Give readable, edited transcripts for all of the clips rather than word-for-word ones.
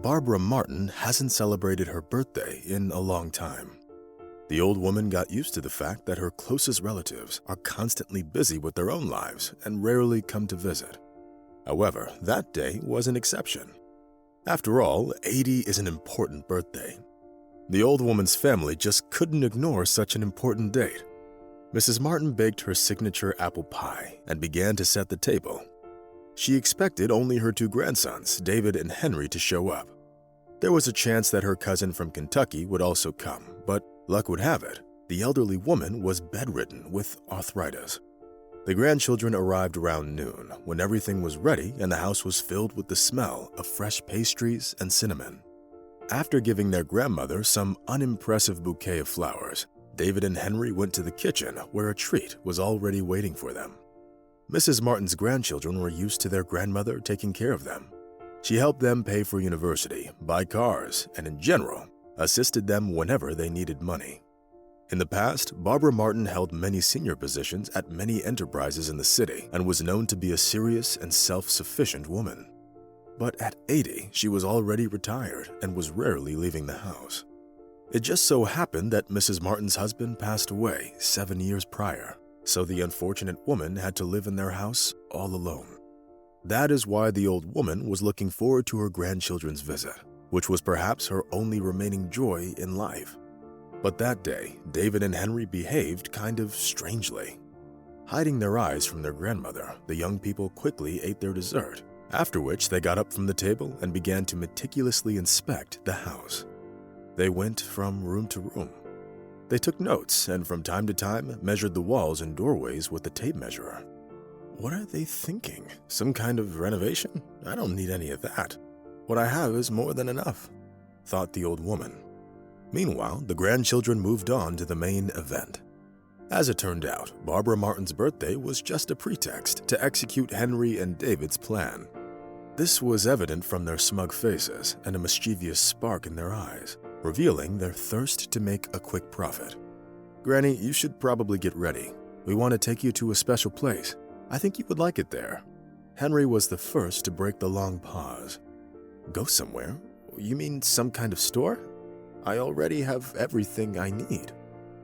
Barbara Martin hasn't celebrated her birthday in a long time. The old woman got used to the fact that her closest relatives are constantly busy with their own lives and rarely come to visit. However, that day was an exception. After all, 80 is an important birthday. The old woman's family just couldn't ignore such an important date. Mrs. Martin baked her signature apple pie and began to set the table. She expected only her two grandsons, David and Henry, to show up. There was a chance that her cousin from Kentucky would also come, but luck would have it, the elderly woman was bedridden with arthritis. The grandchildren arrived around noon, when everything was ready and the house was filled with the smell of fresh pastries and cinnamon. After giving their grandmother some unimpressive bouquet of flowers, David and Henry went to the kitchen where a treat was already waiting for them. Mrs. Martin's grandchildren were used to their grandmother taking care of them. She helped them pay for university, buy cars, and in general, assisted them whenever they needed money. In the past, Barbara Martin held many senior positions at many enterprises in the city and was known to be a serious and self-sufficient woman. But at 80, she was already retired and was rarely leaving the house. It just so happened that Mrs. Martin's husband passed away 7 years prior, so the unfortunate woman had to live in their house all alone. That is why the old woman was looking forward to her grandchildren's visit, which was perhaps her only remaining joy in life. But that day, David and Henry behaved kind of strangely. Hiding their eyes from their grandmother, the young people quickly ate their dessert, after which they got up from the table and began to meticulously inspect the house. They went from room to room. They took notes and from time to time measured the walls and doorways with a tape measure. What are they thinking? Some kind of renovation? I don't need any of that. What I have is more than enough, thought the old woman. Meanwhile, the grandchildren moved on to the main event. As it turned out, Barbara Martin's birthday was just a pretext to execute Henry and David's plan. This was evident from their smug faces and a mischievous spark in their eyes, revealing their thirst to make a quick profit. "Granny, you should probably get ready. We want to take you to a special place. I think you would like it there." Henry was the first to break the long pause. "Go somewhere? You mean some kind of store? I already have everything I need,"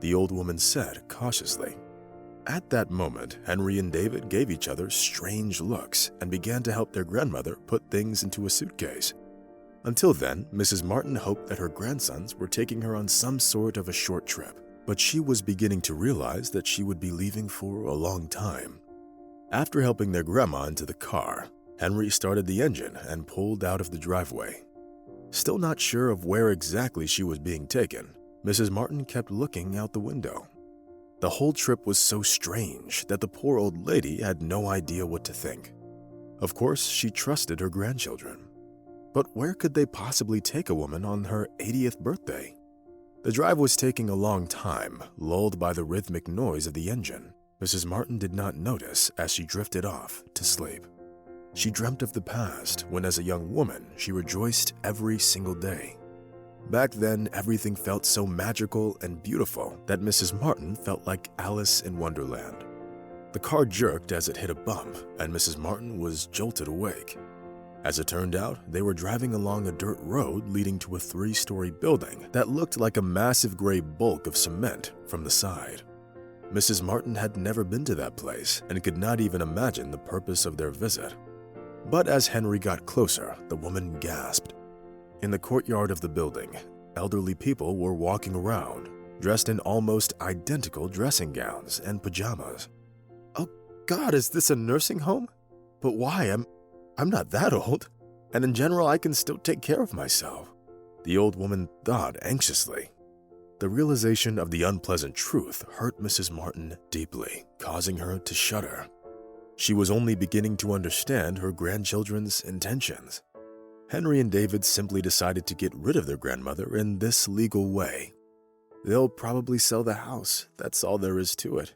the old woman said cautiously. At that moment, Henry and David gave each other strange looks and began to help their grandmother put things into a suitcase. Until then, Mrs. Martin hoped that her grandsons were taking her on some sort of a short trip, but she was beginning to realize that she would be leaving for a long time. After helping their grandma into the car, Henry started the engine and pulled out of the driveway. Still not sure of where exactly she was being taken, Mrs. Martin kept looking out the window. The whole trip was so strange that the poor old lady had no idea what to think. Of course, she trusted her grandchildren. But where could they possibly take a woman on her 80th birthday? The drive was taking a long time, lulled by the rhythmic noise of the engine. Mrs. Martin did not notice as she drifted off to sleep. She dreamt of the past when, as a young woman, she rejoiced every single day. Back then, everything felt so magical and beautiful that Mrs. Martin felt like Alice in Wonderland. The car jerked as it hit a bump, and Mrs. Martin was jolted awake. As it turned out, they were driving along a dirt road leading to a 3-story building that looked like a massive gray bulk of cement from the side. Mrs. Martin had never been to that place and could not even imagine the purpose of their visit. But as Henry got closer, the woman gasped. In the courtyard of the building, elderly people were walking around, dressed in almost identical dressing gowns and pajamas. "Oh God, is this a nursing home? But why? I'm not that old, and in general I can still take care of myself," the old woman thought anxiously. The realization of the unpleasant truth hurt Mrs. Martin deeply, causing her to shudder. She was only beginning to understand her grandchildren's intentions. Henry and David simply decided to get rid of their grandmother in this legal way. They'll probably sell the house, that's all there is to it.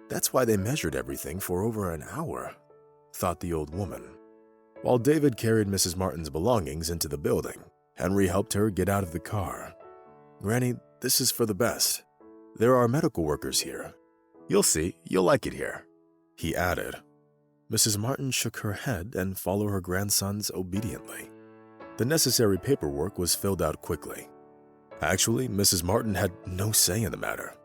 That's why they measured everything for over an hour, thought the old woman. While David carried Mrs. Martin's belongings into the building, Henry helped her get out of the car. "Granny, this is for the best. There are medical workers here. You'll see, you'll like it here," he added. Mrs. Martin shook her head and followed her grandsons obediently. The The necessary paperwork was filled out quickly. Actually, Mrs. Martin had no say in the matter.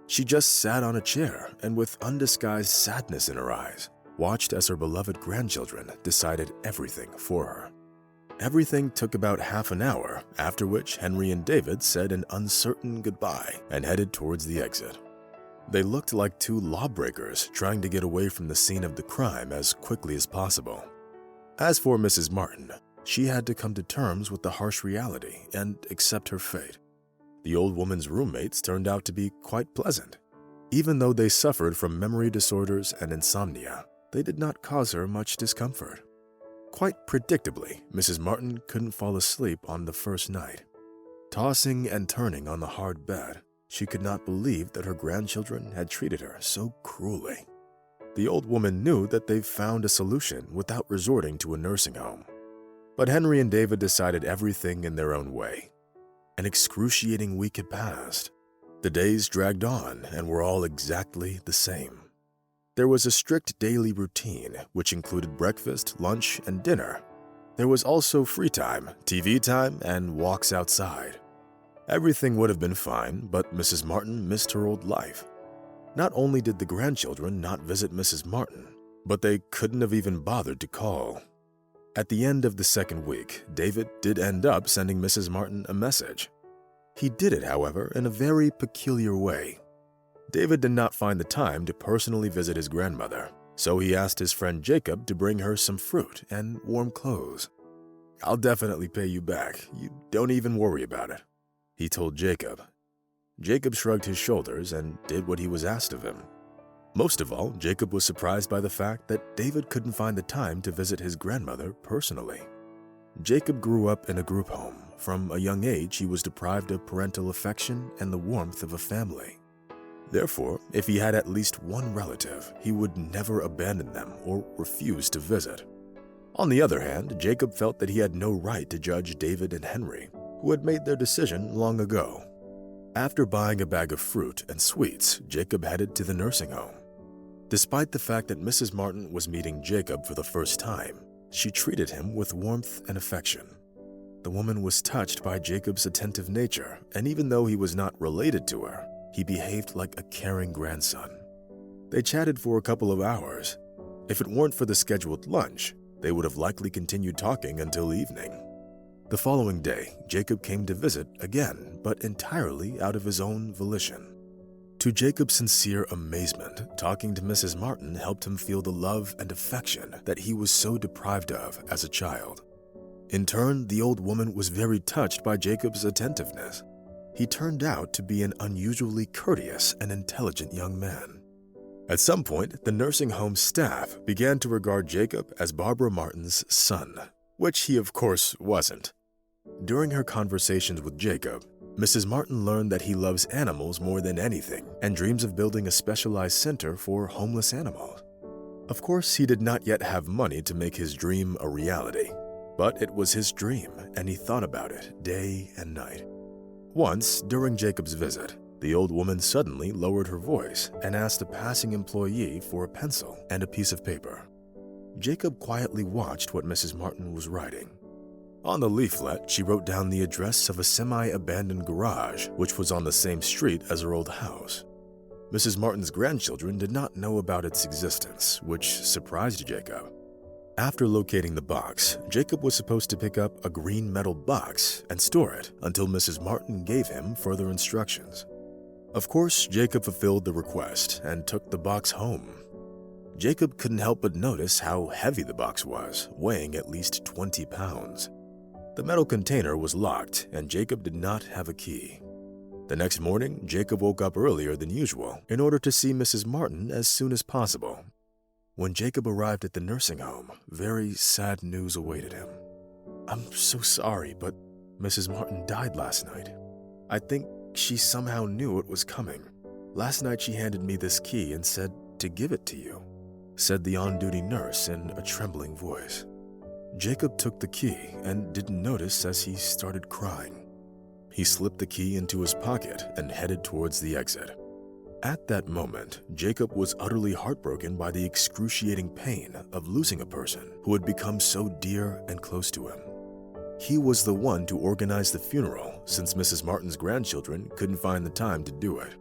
She just sat on a chair and, with undisguised sadness in her eyes, watched as her beloved grandchildren decided everything for her. Everything took about half an hour, after which Henry and David said an uncertain goodbye and headed towards the exit. They looked like two lawbreakers trying to get away from the scene of the crime as quickly as possible. As for Mrs. Martin, she had to come to terms with the harsh reality and accept her fate. The old woman's roommates turned out to be quite pleasant. Even though they suffered from memory disorders and insomnia, they did not cause her much discomfort. Quite predictably, Mrs. Martin couldn't fall asleep on the first night. Tossing and turning on the hard bed, she could not believe that her grandchildren had treated her so cruelly. The old woman knew that they've found a solution without resorting to a nursing home. But Henry and David decided everything in their own way. An excruciating week had passed. The days dragged on and were all exactly the same. There was a strict daily routine, which included breakfast, lunch, and dinner. There was also free time, TV time, and walks outside. Everything would have been fine, but Mrs. Martin missed her old life. Not only did the grandchildren not visit Mrs. Martin, but they couldn't have even bothered to call. At the end of the second week, David did end up sending Mrs. Martin a message. He did it, however, in a very peculiar way. David did not find the time to personally visit his grandmother, so he asked his friend Jacob to bring her some fruit and warm clothes. "I'll definitely pay you back. You don't even worry about it," he told Jacob. Jacob shrugged his shoulders and did what he was asked of him. Most of all, Jacob was surprised by the fact that David couldn't find the time to visit his grandmother personally. Jacob grew up in a group home. From a young age, he was deprived of parental affection and the warmth of a family. Therefore, if he had at least one relative, he would never abandon them or refuse to visit. On the other hand, Jacob felt that he had no right to judge David and Henry, who had made their decision long ago. After buying a bag of fruit and sweets, Jacob headed to the nursing home. Despite the fact that Mrs. Martin was meeting Jacob for the first time, she treated him with warmth and affection. The woman was touched by Jacob's attentive nature, and even though he was not related to her, he behaved like a caring grandson. They chatted for a couple of hours. If it weren't for the scheduled lunch, they would have likely continued talking until evening. The following day, Jacob came to visit again, but entirely out of his own volition. To Jacob's sincere amazement, talking to Mrs. Martin helped him feel the love and affection that he was so deprived of as a child. In turn, the old woman was very touched by Jacob's attentiveness. He turned out to be an unusually courteous and intelligent young man. At some point, the nursing home staff began to regard Jacob as Barbara Martin's son, which he of course wasn't. During her conversations with Jacob, Mrs. Martin learned that he loves animals more than anything and dreams of building a specialized center for homeless animals. Of course, he did not yet have money to make his dream a reality, but it was his dream and he thought about it day and night. Once, during Jacob's visit, the old woman suddenly lowered her voice and asked a passing employee for a pencil and a piece of paper. Jacob quietly watched what Mrs. Martin was writing. On the leaflet, she wrote down the address of a semi-abandoned garage, which was on the same street as her old house. Mrs. Martin's grandchildren did not know about its existence, which surprised Jacob. After locating the box, Jacob was supposed to pick up a green metal box and store it until Mrs. Martin gave him further instructions. Of course, Jacob fulfilled the request and took the box home. Jacob couldn't help but notice how heavy the box was, weighing at least 20 pounds. The metal container was locked, and Jacob did not have a key. The next morning, Jacob woke up earlier than usual in order to see Mrs. Martin as soon as possible. When Jacob arrived at the nursing home, very sad news awaited him. "I'm so sorry, but Mrs. Martin died last night. I think she somehow knew it was coming. Last night she handed me this key and said to give it to you," said the on-duty nurse in a trembling voice. Jacob took the key and didn't notice as he started crying. He slipped the key into his pocket and headed towards the exit. At that moment, Jacob was utterly heartbroken by the excruciating pain of losing a person who had become so dear and close to him. He was the one to organize the funeral since Mrs. Martin's grandchildren couldn't find the time to do it.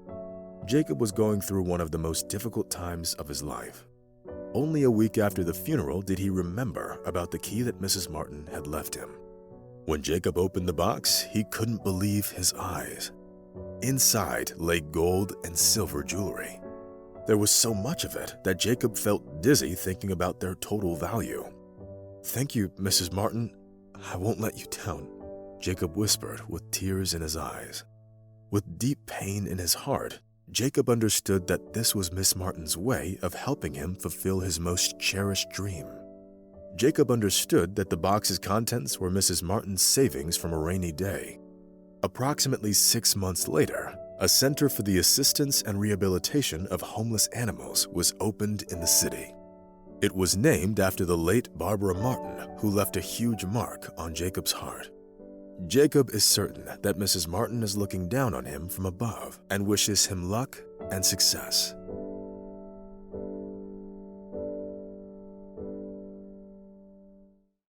Jacob was going through one of the most difficult times of his life. Only a week after the funeral did he remember about the key that Mrs. Martin had left him. When Jacob opened the box, he couldn't believe his eyes. Inside lay gold and silver jewelry. There was so much of it that Jacob felt dizzy thinking about their total value. "Thank you, Mrs. Martin. I won't let you down," Jacob whispered with tears in his eyes. With deep pain in his heart, Jacob understood that this was Miss Martin's way of helping him fulfill his most cherished dream. Jacob understood that the box's contents were Mrs. Martin's savings from a rainy day. Approximately 6 months later, a center for the assistance and rehabilitation of homeless animals was opened in the city. It was named after the late Barbara Martin, who left a huge mark on Jacob's heart. Jacob is certain that Mrs. Martin is looking down on him from above and wishes him luck and success.